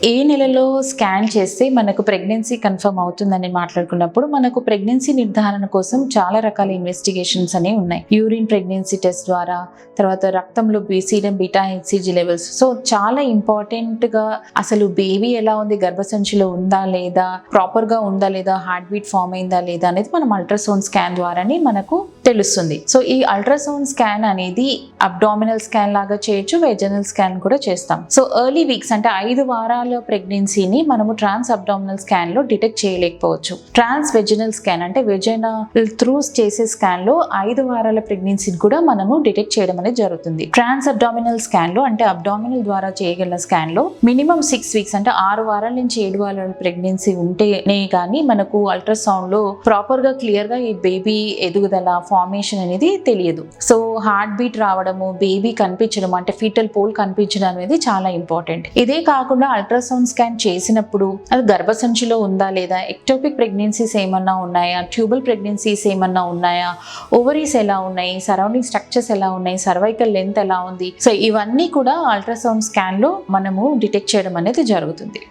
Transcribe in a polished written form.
ఏ నెలలో స్కాన్ చేస్తే మనకు ప్రెగ్నెన్సీ కన్ఫర్మ్ అవుతుందని మాట్లాడుకున్నప్పుడు మనకు ప్రెగ్నెన్సీ నిర్ధారణ కోసం చాలా రకాల ఇన్వెస్టిగేషన్స్ అనేవి ఉన్నాయి. యూరిన్ ప్రెగ్నెన్సీ టెస్ట్ ద్వారా, తర్వాత రక్తంలో serum beta HCG levels. So చాలా ఇంపార్టెంట్ గా అసలు బేబీ ఎలా ఉంది, గర్భసంచిలో ఉందా లేదా, ప్రాపర్ గా ఉందా లేదా, హార్ట్ బీట్ ఫామ్ అయిందా లేదా అనేది మనం అల్ట్రాసౌండ్ స్కాన్ ద్వారానే మనకు తెలుస్తుంది. సో ఈ అల్ట్రాసౌండ్ స్కాన్ అనేది అబ్డామినల్ స్కాన్ లాగా చేయొచ్చు, వెజనల్ స్కాన్ కూడా చేస్తాం. సో ఎర్లీ వీక్స్ అంటే 5 వారాల ప్రెగ్నెన్సీని మనము ట్రాన్స్ అబ్డామినల్ స్కాన్ లో డిటెక్ట్ చేయలేకపోవచ్చు. ట్రాన్స్ వెజినల్ స్కాన్ అంటే వెజైనల్ త్రూస్ చేసే స్కాన్ లో 5 వారాల ప్రెగ్నెన్సీని కూడా మనము డిటెక్ట్ చేయడం అనేది జరుగుతుంది. ట్రాన్స్ అబ్డామినల్ స్కాన్ లో అంటే అబ్డామినల్ ద్వారా చేయగల స్కాన్ లో మినిమం 6 వీక్స్ అంటే 6 వారాల నుంచి 7 వారాల ప్రెగ్నెన్సీ ఉంటేనే కానీ మనకు అల్ట్రాసౌండ్ లో ప్రాపర్ గా క్లియర్ గా ఈ బేబీ ఎదుగుదల ఫార్మేషన్ అనేది తెలియదు. సో హార్ట్ బీట్ రావడము, బేబీ కనిపించడం అంటే ఫీటల్ పోల్ కనిపించడం అనేది చాలా ఇంపార్టెంట్. ఇదే కాకుండా అల్ట్రాసౌండ్ స్కాన్ చేసినప్పుడు అది గర్భసంచిలో ఉందా లేదా, ఎక్టోపిక్ ప్రెగ్నెన్సీస్ ఏమన్నా ఉన్నాయా, ట్యూబల్ ప్రెగ్నెన్సీస్ ఏమన్నా ఉన్నాయా, ఓవరీస్ ఎలా ఉన్నాయి, సరౌండింగ్ స్ట్రక్చర్స్ ఎలా ఉన్నాయి, సర్వైకల్ లెంత్ ఎలా ఉంది. సో ఇవన్నీ కూడా అల్ట్రాసౌండ్ స్కాన్ లో మనము డిటెక్ట్ చేయడం అనేది జరుగుతుంది.